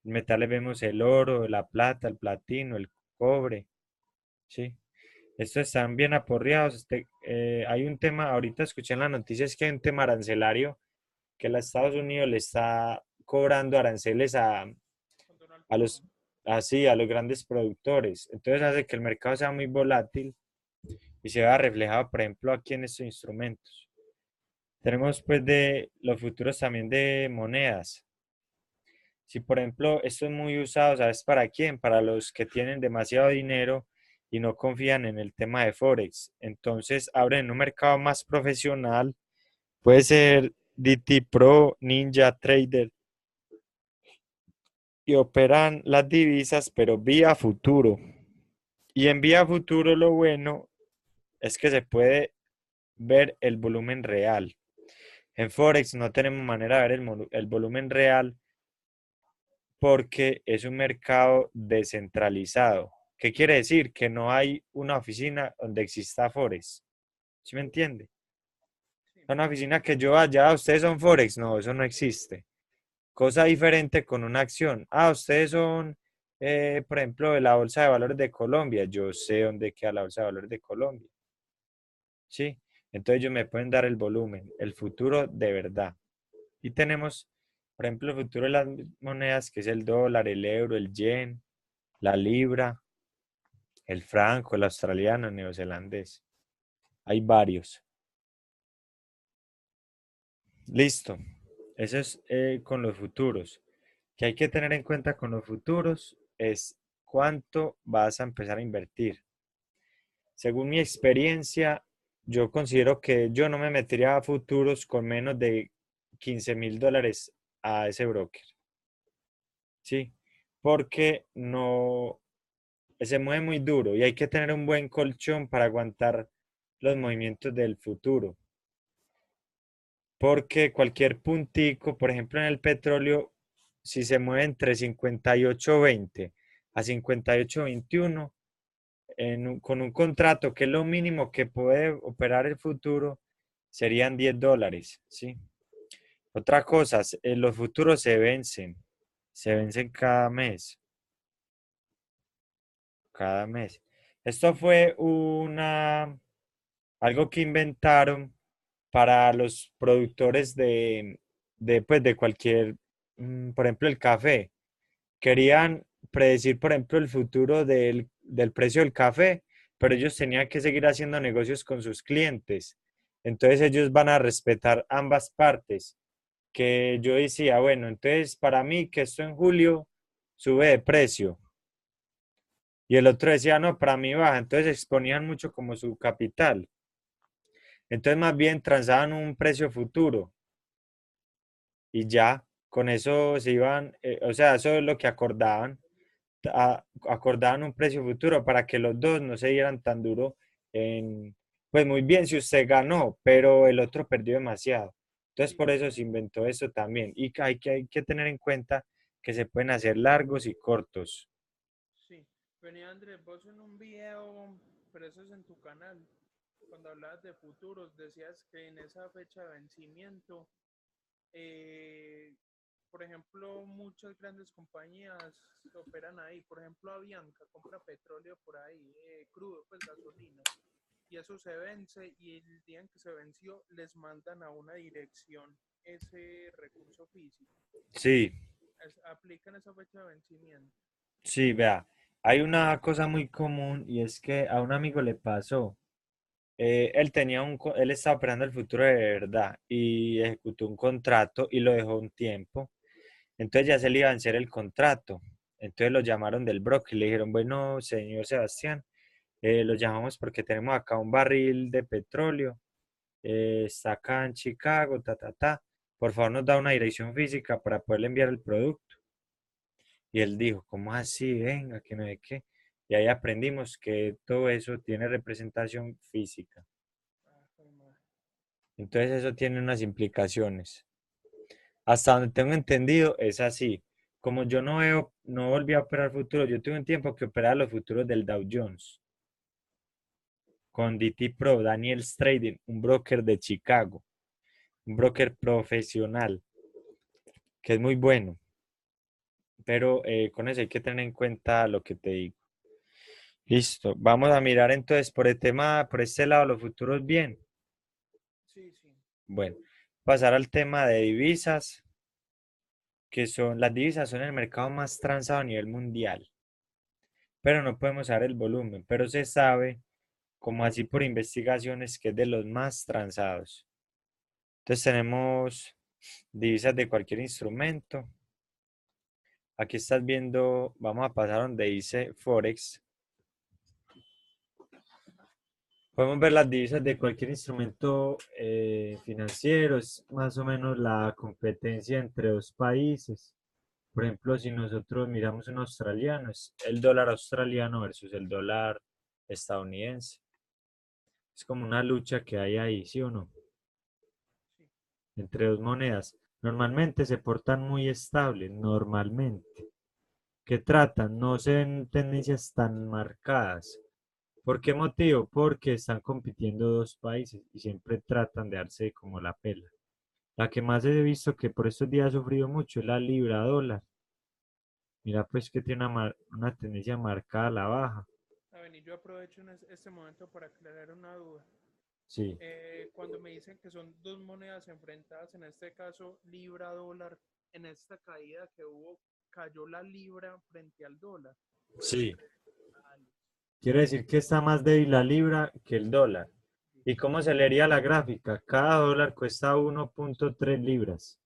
En metales vemos el oro, la plata, el platino, el cobre, ¿sí? Estos están bien aporreados. Hay un tema, ahorita escuché en las noticias que hay un tema arancelario que los Estados Unidos le está cobrando aranceles Con Donald a Trump. los, así, a los grandes productores. Entonces hace que el mercado sea muy volátil y se vea reflejado, por ejemplo, aquí en estos instrumentos. Tenemos pues de los futuros también de monedas. Si por ejemplo esto es muy usado, ¿sabes para quién? Para los que tienen demasiado dinero y no confían en el tema de Forex. Entonces abren un mercado más profesional, puede ser DT Pro, Ninja Trader, y operan las divisas, pero vía futuro. Y en vía futuro lo bueno es que se puede ver el volumen real. En Forex no tenemos manera de ver el volumen real porque es un mercado descentralizado. ¿Qué quiere decir? Que no hay una oficina donde exista Forex. ¿Sí me entiende? Sí, Una oficina que yo vaya, ustedes son Forex. No, eso no existe. Cosa diferente con una acción. Ustedes son, por ejemplo, de la Bolsa de Valores de Colombia. Yo sé dónde queda la Bolsa de Valores de Colombia. ¿Sí? Entonces ellos me pueden dar el volumen, el futuro de verdad. Y tenemos, por ejemplo, el futuro de las monedas, que es el dólar, el euro, el yen, la libra, el franco, el australiano, el neozelandés. Hay varios. Listo. Eso es con los futuros. Que hay que tener en cuenta con los futuros es cuánto vas a empezar a invertir. Según mi experiencia, yo considero que yo no me metería a futuros con menos de $15,000 a ese broker. Sí, porque no se mueve muy duro y hay que tener un buen colchón para aguantar los movimientos del futuro. Porque cualquier puntico, por ejemplo en el petróleo, si se mueve entre 58.20 a 58.21, con un contrato que es lo mínimo que puede operar el futuro, serían $10, ¿sí? Otra cosa, los futuros se vencen cada mes. Esto fue algo que inventaron para los productores pues, de cualquier, por ejemplo, el café. Querían predecir, por ejemplo, el futuro del precio del café, pero ellos tenían que seguir haciendo negocios con sus clientes. Entonces ellos van a respetar ambas partes. Que yo decía, bueno, entonces para mí que esto en julio sube de precio. Y el otro decía, no, para mí baja. Entonces exponían mucho como su capital. Entonces más bien transaban un precio futuro y ya, con eso se iban, o sea, eso es lo que acordaban, acordaban un precio futuro para que los dos no se dieran tan duro pues muy bien si usted ganó, pero el otro perdió demasiado. Entonces sí, por eso se inventó eso también. Y que hay que tener en cuenta que se pueden hacer largos y cortos. sí. Venía Andrés, vos en un video, pero eso es en tu canal, cuando hablabas de futuros, decías que en esa fecha de vencimiento, eh, por ejemplo, muchas grandes compañías operan ahí. Por ejemplo, Avianca compra petróleo por ahí, crudo, pues gasolina. Y eso se vence y el día en que se venció les mandan a una dirección ese recurso físico. Sí, Aplican esa fecha de vencimiento. sí, vea, hay una cosa muy común y es que a un amigo le pasó. Él estaba operando el futuro de verdad y ejecutó un contrato y lo dejó un tiempo. Entonces ya se le iba a vencer el contrato. Entonces lo llamaron del broker y le dijeron, bueno, señor Sebastián, lo llamamos porque tenemos acá un barril de petróleo, está acá en Chicago, ta, ta, ta. Por favor nos da una dirección física para poderle enviar el producto. Y él dijo, ¿cómo así? Venga, que no sé qué. Y ahí aprendimos que todo eso tiene representación física. Ah, Entonces eso tiene unas implicaciones. Hasta donde tengo entendido es así. Como yo no volví a operar futuros, yo tuve un tiempo que operaba los futuros del Dow Jones con DT Pro, Daniel Trading, un broker de Chicago, un broker profesional, que es muy bueno. Pero con eso hay que tener en cuenta lo que te digo. Listo. Vamos a mirar entonces por el tema, por este lado, los futuros bien. sí, sí. Bueno, pasar al tema de divisas, las divisas son el mercado más transado a nivel mundial, pero no podemos saber el volumen, pero se sabe, como así por investigaciones, que es de los más transados. Entonces tenemos divisas de cualquier instrumento. Aquí estás viendo, vamos a pasar donde dice Forex. Podemos ver las divisas de cualquier instrumento financiero, es más o menos la competencia entre dos países. Por ejemplo, si nosotros miramos un australiano, es el dólar australiano versus el dólar estadounidense. Es como una lucha que hay ahí, ¿sí o no? Sí. Entre dos monedas. Normalmente se portan muy estables, normalmente. Que tratan, no se ven tendencias tan marcadas. ¿Por qué motivo? Porque están compitiendo dos países y siempre tratan de darse como la pela. La que más he visto que por estos días ha sufrido mucho es la libra dólar. Mira pues que tiene una tendencia marcada a la baja. A ver, y yo aprovecho en este momento para aclarar una duda. Sí, Cuando me dicen que son dos monedas enfrentadas, en este caso libra dólar, en esta caída que hubo, cayó la libra frente al dólar. sí. Quiere decir que está más débil la libra que el dólar. ¿Y cómo se leería la gráfica? Cada dólar cuesta 1.3 libras.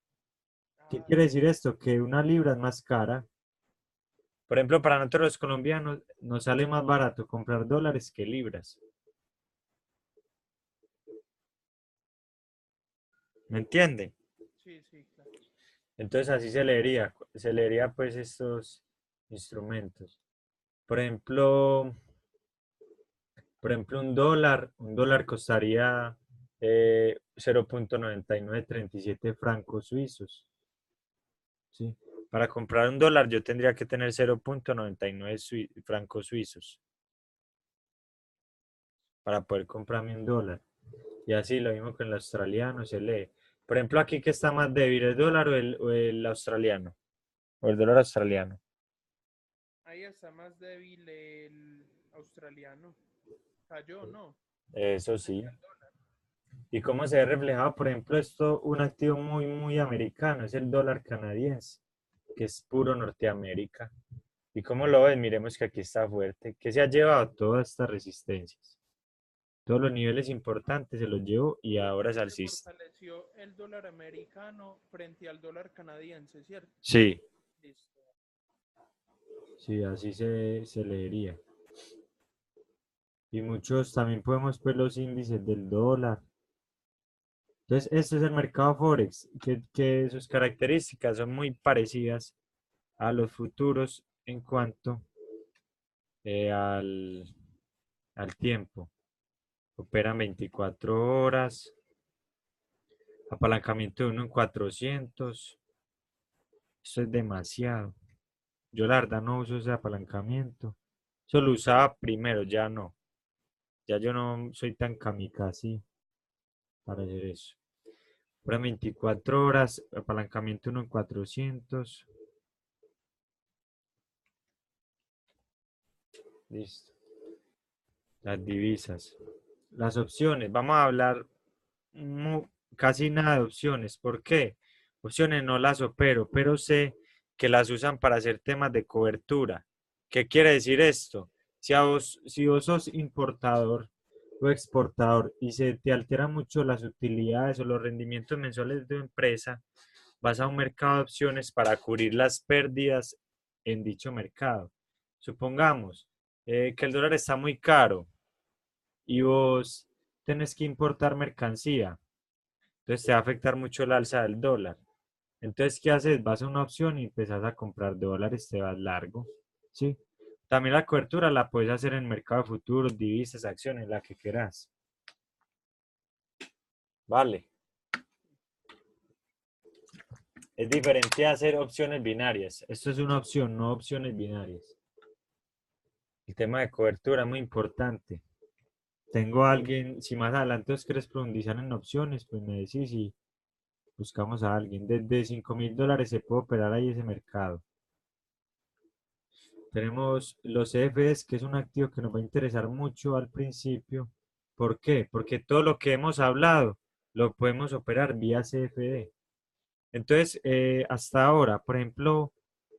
¿Qué Ah, quiere decir esto? Que una libra es más cara. Por ejemplo, para nosotros los colombianos nos sale más barato comprar dólares que libras. ¿Me entiende? sí, sí, claro. Entonces así se leería pues estos instrumentos. Por ejemplo, por ejemplo un dólar costaría 0.9937 francos suizos. ¿Sí? Para comprar un dólar yo tendría que tener 0.99 francos suizos para poder comprarme un dólar. Y así lo mismo con el australiano se lee. Por ejemplo, aquí que está más débil, ¿el dólar o el australiano? O el dólar australiano. Ahí está más débil el australiano. Cayó, ¿no? Eso sí. Frente al dólar. ¿Y cómo se ve reflejado? Por ejemplo, esto, un activo muy americano, es el dólar canadiense, que es puro Norteamérica. ¿Y cómo lo ves? Miremos que aquí está fuerte, que se ha llevado todas estas resistencias. Todos los niveles importantes se los llevó y ahora es Se alcista. fortaleció el dólar americano frente al dólar canadiense, ¿cierto? Sí, Listo. sí, así se leería. Y muchos también podemos ver los índices del dólar. Entonces, este es el mercado Forex, que sus características son muy parecidas a los futuros en cuanto al tiempo. Operan 24 horas, apalancamiento de 1 en 400. Eso es demasiado. Yo la verdad no uso ese apalancamiento. Eso lo usaba primero, ya no. Ya yo no soy tan kamikaze para hacer eso. Operan 24 horas, apalancamiento 1 en 400. Listo. Las divisas. Las opciones. Vamos a hablar casi nada de opciones. ¿Por qué? Opciones no las opero, pero sé que las usan para hacer temas de cobertura. ¿Qué quiere decir esto? Si vos sos importador o exportador y se te alteran mucho las utilidades o los rendimientos mensuales de tu empresa, vas a un mercado de opciones para cubrir las pérdidas en dicho mercado. Supongamos que el dólar está muy caro y vos tenés que importar mercancía, entonces te va a afectar mucho el alza del dólar. Entonces, ¿qué haces? Vas a una opción y empezás a comprar dólares, te vas largo, ¿sí? También la cobertura la puedes hacer en mercado de futuros, divisas, acciones, la que quieras. Vale. Es diferente a hacer opciones binarias. Esto es una opción, no opciones binarias. El tema de cobertura es muy importante. Tengo a alguien, si más adelante os quieres profundizar en opciones, pues me decís y buscamos a alguien. Desde $5.000 se puede operar ahí ese mercado. Tenemos los CFDs, que es un activo que nos va a interesar mucho al principio. ¿Por qué? Porque todo lo que hemos hablado lo podemos operar vía CFD. Entonces, hasta ahora, por ejemplo,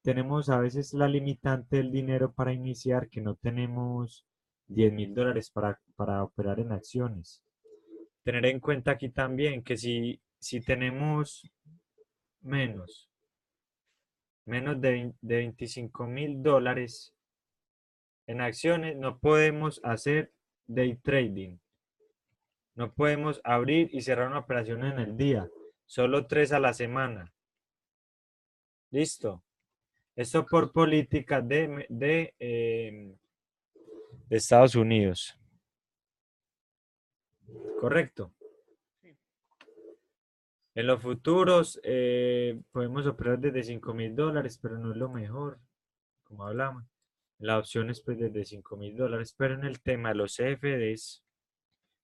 tenemos a veces la limitante del dinero para iniciar, que no tenemos $10.000 para operar en acciones. Tener en cuenta aquí también que si tenemos menos, menos de $25.000 en acciones, no podemos hacer day trading. No podemos abrir y cerrar una operación en el día. Solo 3 a la semana. Listo. Esto por política de Estados Unidos. Correcto. Sí. En los futuros podemos operar desde $5.000, pero no es lo mejor, como hablamos. La opción es pues desde $5.000, pero en el tema de los CFDs,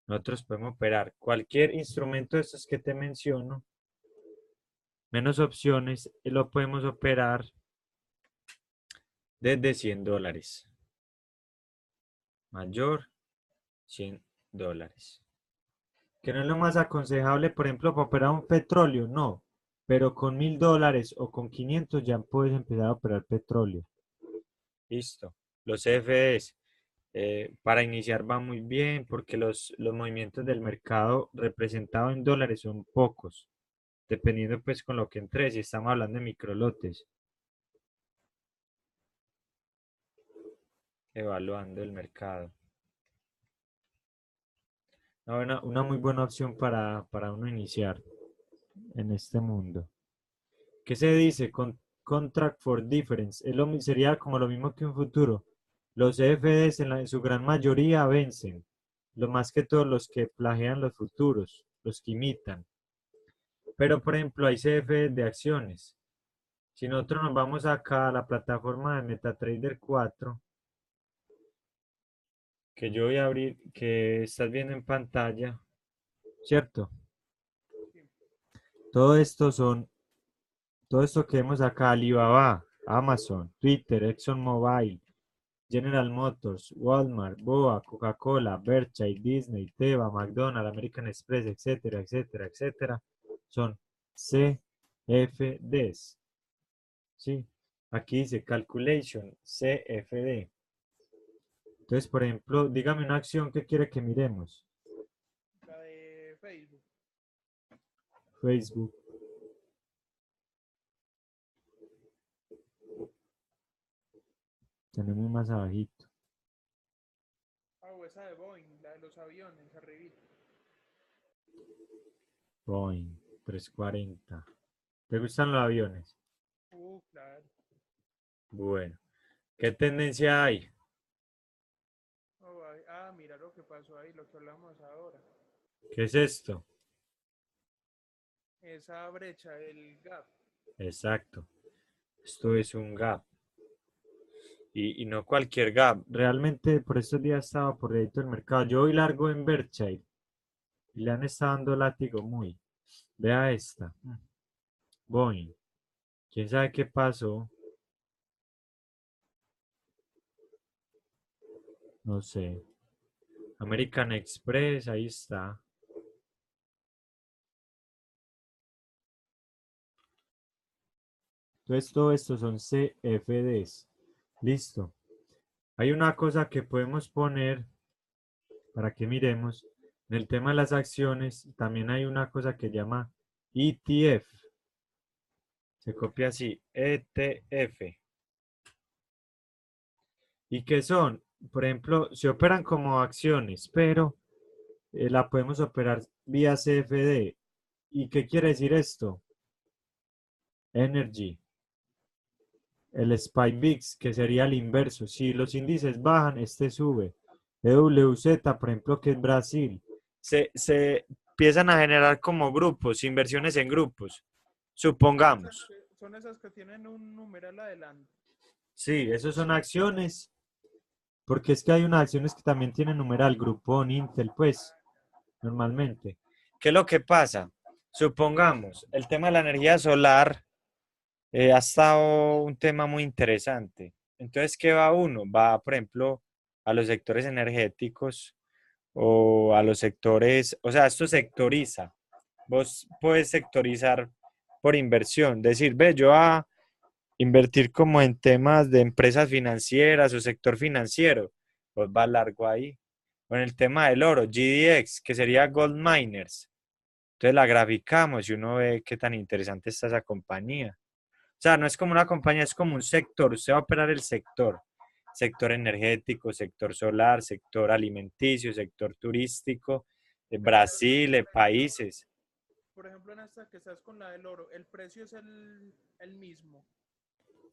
nosotros podemos operar cualquier instrumento de estos que te menciono, menos opciones, y lo podemos operar desde $100. Mayor, $100. Que no es lo más aconsejable, por ejemplo, para operar un petróleo, no. Pero con $1.000 o con 500 ya puedes empezar a operar petróleo. Listo. Los CFDs para iniciar va muy bien porque los movimientos del mercado representados en dólares son pocos, dependiendo pues con lo que entres, si estamos hablando de microlotes, evaluando el mercado. Una muy buena opción para uno iniciar en este mundo. ¿Qué se dice? Contract for Difference. Sería como lo mismo que un futuro. Los CFDs en su gran mayoría vencen. Lo más que todos los que plagian los futuros, los que imitan. Pero, por ejemplo, hay CFDs de acciones. Si nosotros nos vamos acá a la plataforma de MetaTrader 4, que yo voy a abrir, que estás viendo en pantalla, ¿cierto? Sí. Todo esto que vemos acá, Alibaba, Amazon, Twitter, ExxonMobil, General Motors, Walmart, BOA, Coca-Cola, Berkshire, Disney, Teva, McDonald's, American Express, etcétera, etcétera, etcétera, son CFDs. ¿Sí? Aquí dice Calculation, CFD. Entonces, por ejemplo, dígame una acción que quiere que miremos. La de Facebook. Facebook. Tenemos más abajito. Ah, o esa de Boeing, la de los aviones, arribita. Boeing 340. ¿Te gustan los aviones? Claro. Bueno. ¿Qué tendencia hay? Oh, mira lo que pasó ahí, lo que hablamos ahora. ¿Qué es esto? Esa brecha, el gap. Exacto. Esto es un gap. Y no cualquier gap. Realmente por estos días estaba por ahí todo el mercado. Yo voy largo en Berkshire y le han estado dando látigo muy. Vea esta. Boeing. ¿Quién sabe qué pasó? No sé. American Express, ahí está. Entonces todo esto son CFDs. Listo. Hay una cosa que podemos poner para que miremos. En el tema de las acciones, también hay una cosa que llama ETF. Se copia así, ETF. ¿Y qué son? Por ejemplo, se operan como acciones, pero la podemos operar vía CFD. ¿Y qué quiere decir esto? Energy. El SPY VIX, que sería el inverso. Si los índices bajan, este sube. EWZ, por ejemplo, que es Brasil. Se empiezan a generar como grupos, inversiones en grupos. Supongamos. Son esas que tienen un numeral adelante. Sí, esos son acciones. Porque es que hay unas acciones que también tienen numeral, Groupon, Intel, pues, normalmente. ¿Qué es lo que pasa? Supongamos, el tema de la energía solar ha estado un tema muy interesante. Entonces, ¿qué va uno? Va, por ejemplo, a los sectores energéticos o a los sectores, o sea, esto sectoriza. Vos puedes sectorizar por inversión, decir, ve, yo a invertir como en temas de empresas financieras o sector financiero, pues va largo ahí. O en el tema del oro, GDX, que sería Gold Miners. Entonces la graficamos y uno ve qué tan interesante está esa compañía. O sea, no es como una compañía, es como un sector. Usted va a operar el sector. Sector energético, sector solar, sector alimenticio, sector turístico, Brasil, países. Por ejemplo, en esta que estás con la del oro, el precio es el mismo.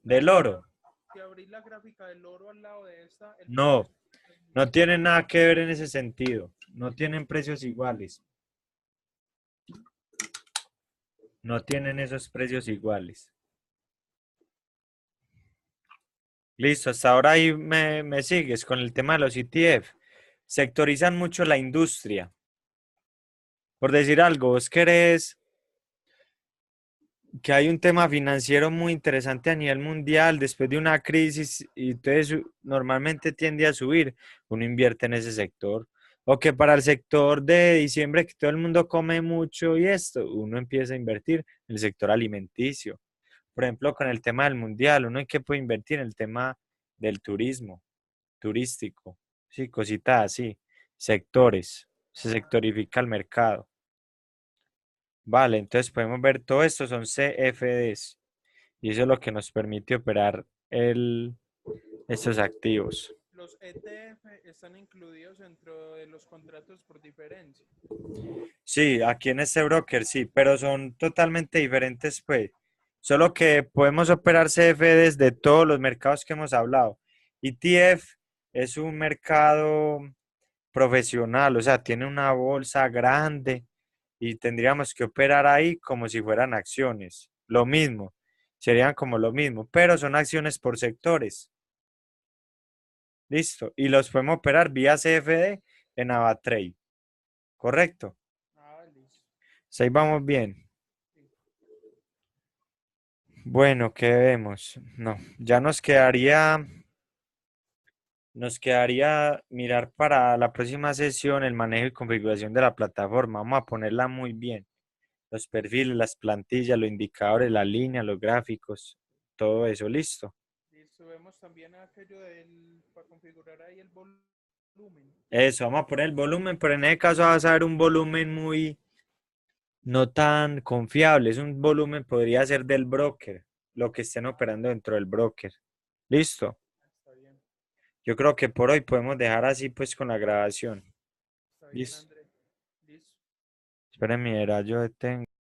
Del oro. Si abrís la gráfica del oro al lado de esta, el precio No, es el no mismo. tienen nada que ver en ese sentido. No tienen precios iguales. No tienen esos precios iguales. Listo, hasta ahora ahí me sigues con el tema de los ETF. Sectorizan mucho la industria. Por decir algo, vos querés que hay un tema financiero muy interesante a nivel mundial después de una crisis y entonces normalmente tiende a subir, uno invierte en ese sector. O que para el sector de diciembre que todo el mundo come mucho y esto, uno empieza a invertir en el sector alimenticio. Por ejemplo, con el tema del mundial, uno en qué puede invertir en el tema del turismo, turístico, sí, cositas así, sectores, se Ajá. sectorifica el mercado. Vale, entonces podemos ver todo esto son CFDs y eso es lo que nos permite operar estos activos. Los ETF están incluidos dentro de los contratos por diferencia. Sí, aquí en este broker sí, pero son totalmente diferentes, pues. Solo que podemos operar CFDs de todos los mercados que hemos hablado. ETF es un mercado profesional, o sea, tiene una bolsa grande y tendríamos que operar ahí como si fueran acciones. Lo mismo, serían como lo mismo, pero son acciones por sectores. Listo. Y los podemos operar vía CFD en AvaTrade. ¿Correcto? Ah, listo. Pues ahí vamos bien. Sí. Bueno, ¿qué vemos? No, ya nos quedaría mirar para la próxima sesión el manejo y configuración de la plataforma. Vamos a ponerla muy bien. Los perfiles, las plantillas, los indicadores, la línea, los gráficos, todo eso, listo. Listo. Vemos también aquello para configurar ahí el volumen. Eso, vamos a poner el volumen, pero en ese caso vas a ver un volumen muy no tan confiable. Es un volumen, podría ser del broker, lo que estén operando dentro del broker. Listo. Está bien. Yo creo que por hoy podemos dejar así pues con la grabación. Está bien, Listo. André. Listo. Espérenme, era yo tengo.